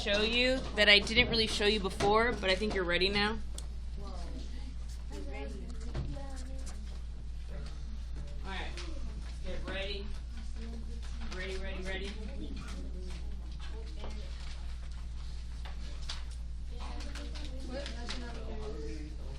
show you that I didn't really show you before, but I think you're ready now. All right, get ready. Ready.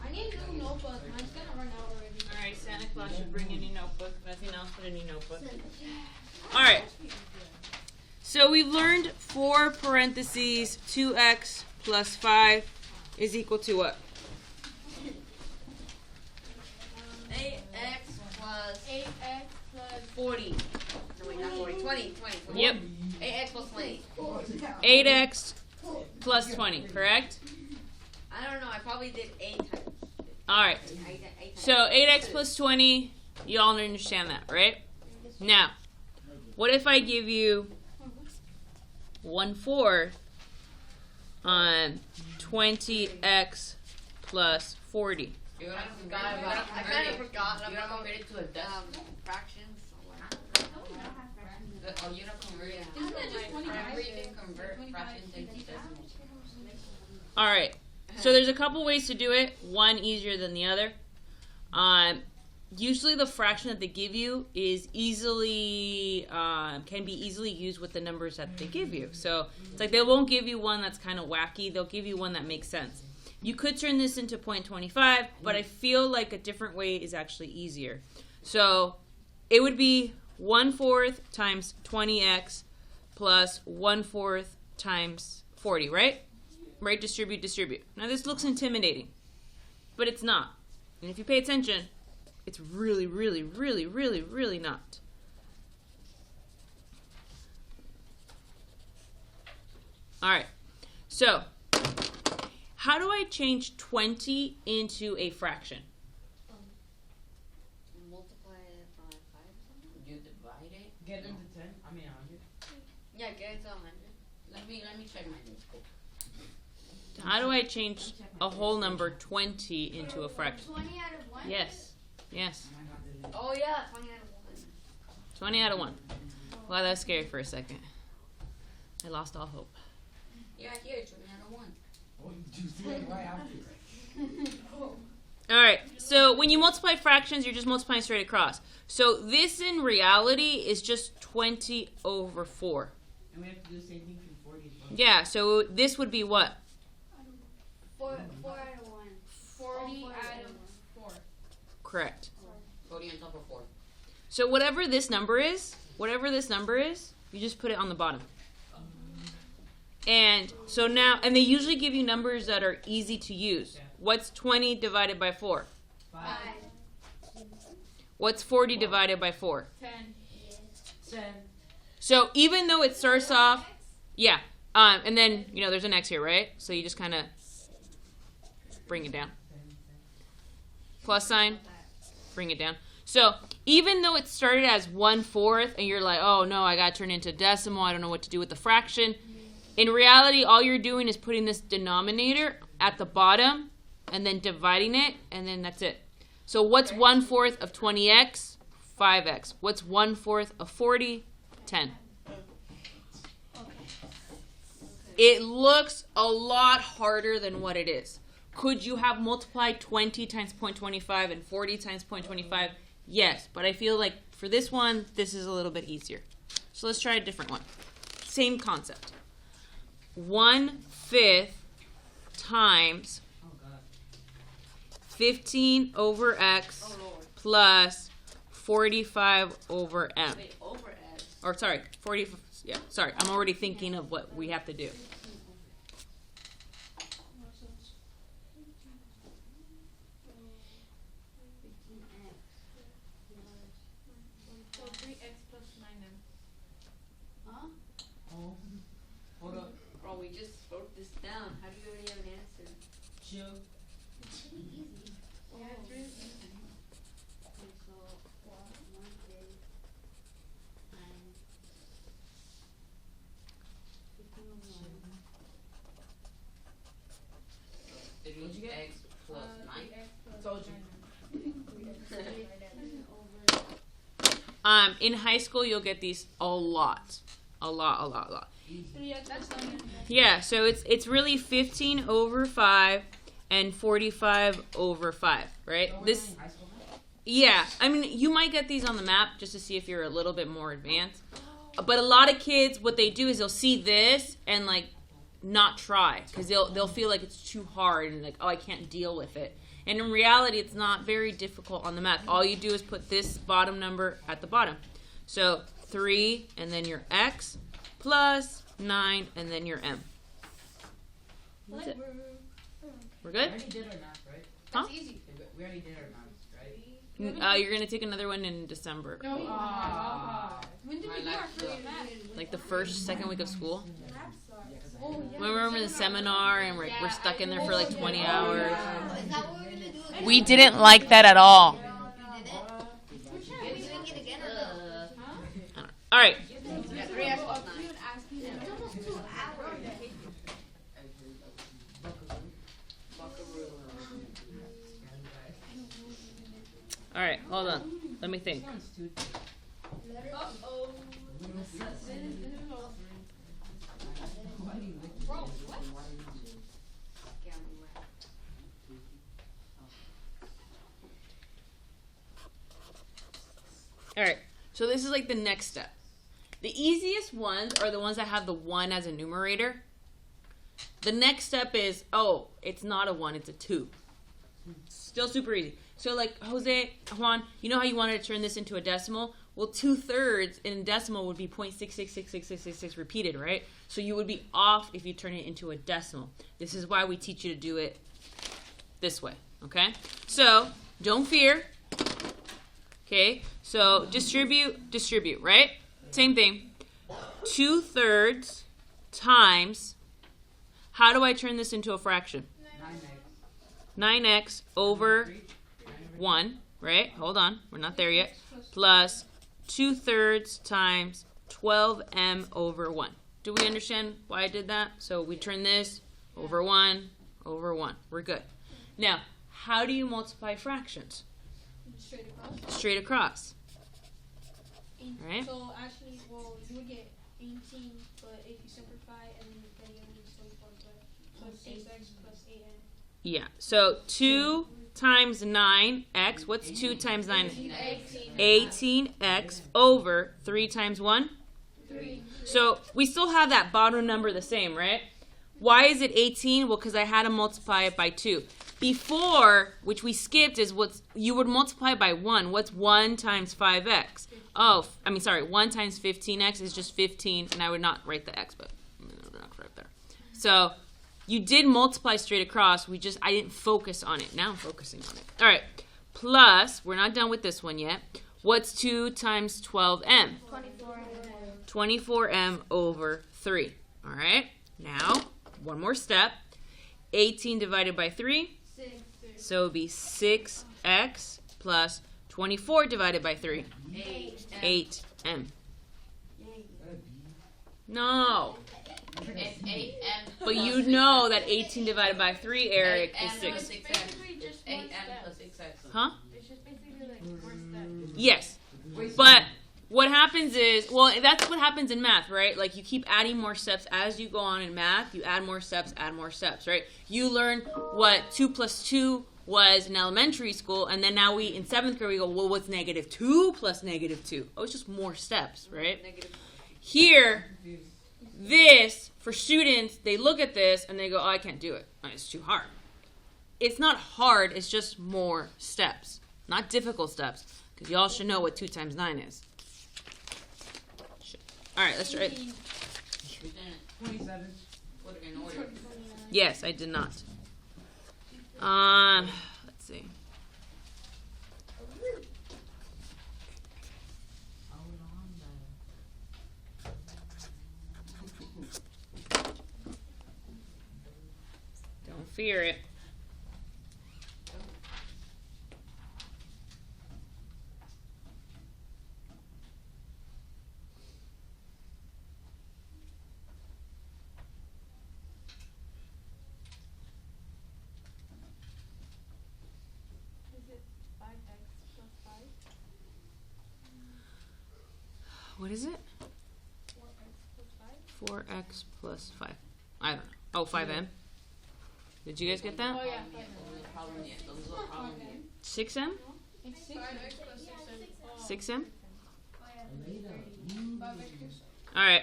I need a new notebook. Mine's gonna run out already. All right, Santa Claus should bring a new notebook. Nothing else but a new notebook. All right. So we've learned 4 parentheses 2x plus 5 is equal to what? 8x plus 40. No, wait, not 40. 20. Yep. 8x plus 20. 8x plus 20, correct? I don't know. I probably did 8 times. All right. Eight times. So 8x plus 20, you all understand that, right? Now, what if I give you 1/4 on 20x plus 40? I kind of forgot. I'm not convert it to a decimal fractions. Oh, you don't convert it. Isn't it just 25? You can convert fractions into decimals. All right. So there's a couple ways to do it. One easier than the other. Usually the fraction that they give you is easily can be easily used with the numbers that they give you. So it's like they won't give you one that's kind of wacky. They'll give you one that makes sense. You could turn this into 0.25, but I feel like a different way is actually easier. So it would be 1/4 times 20x plus 1/4 times 40, right? Right, distribute. Now this looks intimidating, but it's not. And if you pay attention, it's really not. All right, so how do I change 20 into a fraction? Multiply it by 5 or something? You divide it? Get it into 10. I mean 100. Yeah, get it to 100. Let me check my notes. How do I change a whole number 20 into a fraction? 20 out of 1? Yes. Oh yeah, 20 out of 1. 20 out of 1. Wow, that was scary for a second. I lost all hope. Yeah, here, 20 out of 1. Oh, you see it right after. All right, so when you multiply fractions, you're just multiplying straight across. So this in reality is just 20 over 4. And we have to do the same thing from 40 as well. Yeah, so this would be what? 4 out of 1. 40 out of 4. Correct. 40 on top of 4. So whatever this number is, you just put it on the bottom. And so now, and they usually give you numbers that are easy to use. What's 20 divided by 4? 5. What's 40 divided by 4? 10. 10. So even though it starts off, yeah, and then, there's an X here, right? So you just kind of bring it down. Plus sign, bring it down. So even though it started as 1/4 and you're like, oh no, I got to turn it into decimal, I don't know what to do with the fraction. In reality, all you're doing is putting this denominator at the bottom and then dividing it, and then that's it. So what's 1/4 of 20x? 5x. What's 1/4 of 40? 10. It looks a lot harder than what it is. Could you have multiplied 20 times 0.25 and 40 times 0.25? Yes, but I feel like for this one, this is a little bit easier. So let's try a different one. Same concept. 1/5 times 15 over x plus 45 over m. Wait, over x. Or sorry, 40. Yeah, sorry. I'm already thinking of what we have to do. So 3x plus 9m. Huh? Oh. Hold up. Bro, we just wrote this down. How do you already have an answer? Chill. Yeah, 3. What'd you get? X plus 9. Told you. In high school, you'll get these a lot. Yeah, so it's really 15 over 5 and 45 over 5, right? This, yeah, I mean, you might get these on the map just to see if you're a little bit more advanced. But a lot of kids, what they do is they'll see this and like not try because they'll feel like it's too hard and like, oh, I can't deal with it. And in reality, it's not very difficult on the map. All you do is put this bottom number at the bottom. So 3 and then your x plus 9 and then your m. That's it. We're We good? already did our math, right? Huh? That's easy. We already did our math, right? You're gonna take another one in December, When did we do our first math? like the first, second week of school. Oh, yeah. Remember the seminar and we're stuck in there for like 20 hours. Is that what we're gonna do again? We didn't like that at all. We didn't get again or no? All right. Yeah, 3x plus 9. It's almost 2 hours. All right. Hold on. Let me think. All right. So this is like the next step. The easiest ones are the ones that have the 1 as a numerator. The next step is, oh, it's not a 1, it's a 2. Still super easy. So like Juan, you know how you wanted to turn this into a decimal? Well, 2/3 in decimal would be 0.6666666 repeated, right? So you would be off if you turn it into a decimal. This is why we teach you to do it this way, okay? So don't fear. Okay, so distribute, right? Same thing. 2/3 times, how do I turn this into a fraction? 9x over 1, right? Hold on, we're not there yet. Plus 2/3 times 12m over 1. Do we understand why I did that? So we turn this over 1 over 1. We're good. Now, how do you multiply fractions? Straight across. Straight across. Right? So actually, well, you would get 18, but if you simplify and then you only 24, so it's 6x plus 8n. Yeah. So 2 times 9x. What's 2 times 9? 18x over 3 times 1? 3. So we still have that bottom number the same, right? Why is it 18? Well, because I had to multiply it by 2. Before, which we skipped, is what you would multiply by 1. What's 1 times 5x? Oh, 1 times 15x is just 15, and I would not write the x, but I'm not right there. So you did multiply straight across. I didn't focus on it. Now I'm focusing on it. All right. Plus, we're not done with this one yet. What's 2 times 12m? 24m over 3. All right. Now, one more step. 18 divided by 3. 6. So it would be 6x plus 24 divided by 3. 8m. No. It's 8m. But you know that 18 divided by 3, Eric, is 6. 6x. It's 8m plus 6x. Huh? It's just basically like more steps. Yes. But what happens is, well, that's what happens in math, right? Like you keep adding more steps as you go on in math. You add more steps, right? You learn what 2 plus 2 was in elementary school, and then now in 7th grade we go, well, what's -2 plus -2? Oh, it's just more steps, right? Here, this, for students, they look at this and they go, oh, I can't do it. Oh, it's too hard. It's not hard, it's just more steps. Not difficult steps, because y'all should know what 2 times 9 is. All right, let's try it. 27. Put it in order. Yes, I did not. Let's see. Don't fear it. Is it 5x plus 5? What is it? 4x plus 4x plus 5. I don't know. Oh, 5m. Did you guys get that? Oh yeah. 6m? It's 5x plus 6m. 6m? Alright.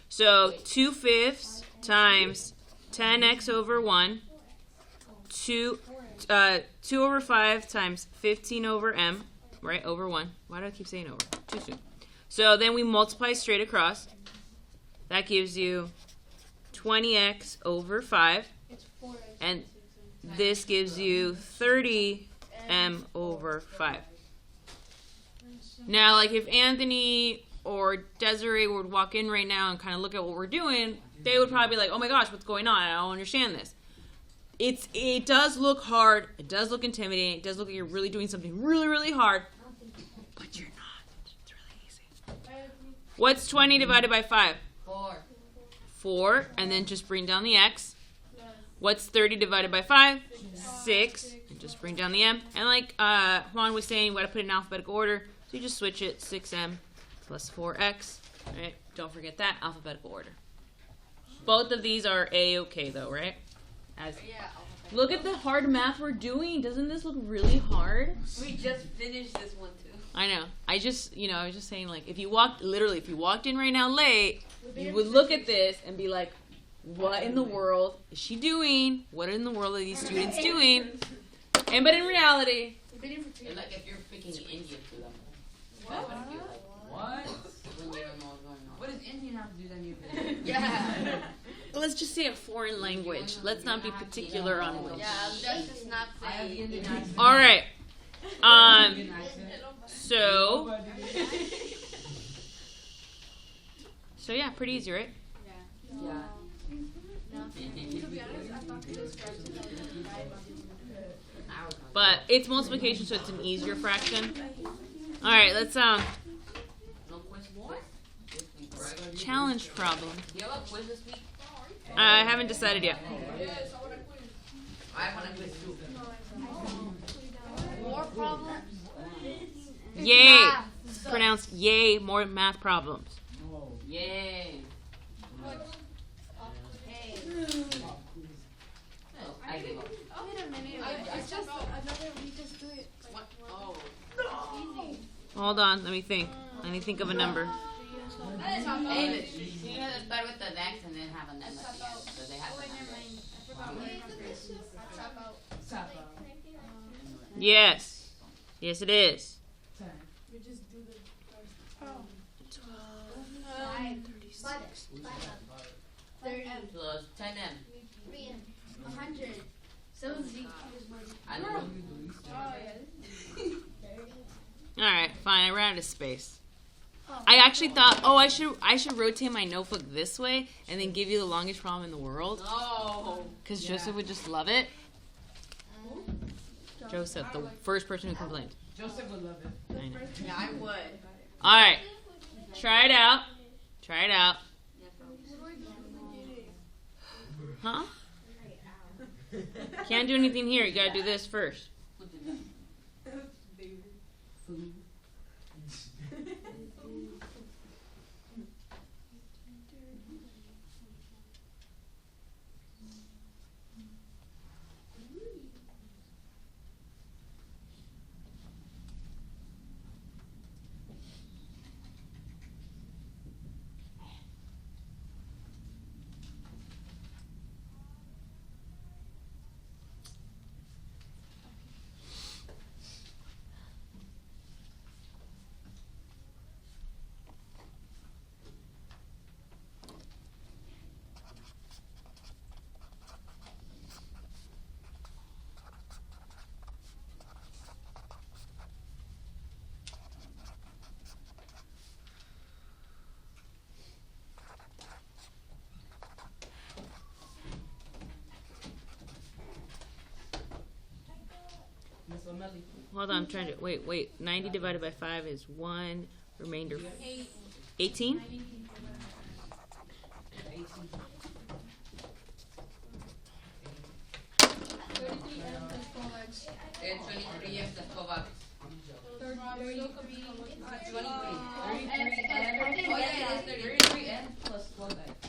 So 2/5 times 10x over 1. 2 over 5 times 15 over m. Right? Over 1. Why do I keep saying over? Too soon. So then we multiply straight across. That gives you 20x over 5. It's 4x. And this gives you 30m over 5. Now, like if Anthony or Desiree would walk in right now and kind of look at what we're doing, they would probably be like, oh my gosh, what's going on? I don't understand this. It does look hard. It does look intimidating. It does look like you're really doing something really, really hard. But you're not. It's really easy. What's 20 divided by 5? 4. 4. And then just bring down the x. What's 30 divided by 5? 6. And just bring down the m. And like Juan was saying, we got to put it in alphabetical order. So you just switch it. 6m plus 4x. Right? Don't forget that. Alphabetical order. Both of these are A-okay though, right? Look at the hard math we're doing. Doesn't this look really hard? We just finished this one too. I know. I was just saying, like, if you walked in right now late, you would look at this and be like, what in the world is she doing? What in the world are these students doing? But in reality, It's like if you're picking India to them. That would feel like What? when you don't know what's going on. What does Indian have to do then? Yeah. let's just say a foreign language. Let's not be particular on which. Yeah, let's just not I have say. Indian accent. All right. Indian accent. So yeah, pretty easy, right? Yeah. But it's multiplication, so it's an easier fraction. All right, let's No quiz. challenge problem. Do you have a quiz this week? I haven't decided yet. I want a quiz too. More problems. Yay! Pronounced yay, more math problems. Yay. I give up. Wait a minute. We just do it. What? Oh. Hold on, let me think. Let me think of a number. David, you have to start with the next and then have a number at the end. So they have a number. Yes. Yes, it is. We just do the first. 30 plus 10m. 100. I don't know. All right, fine. I ran out of space. I actually thought, I should rotate my notebook this way and then give you the longest problem in the world, No. because Joseph would just love it. Joseph, the first person who complained. Joseph would love it. I know. Yeah, I would. All right, try it out. Try it out. Huh? Can't do anything here. You gotta do this first. Who did that? Miss O'Malley. Hold on, I'm trying to wait. 90 divided by 5 is 1. Remainder 18. 33m plus 12x. It's 23x plus 12x. 30 could be 23. Oh, Oh, yeah, it is 33. 33 and plus 12x.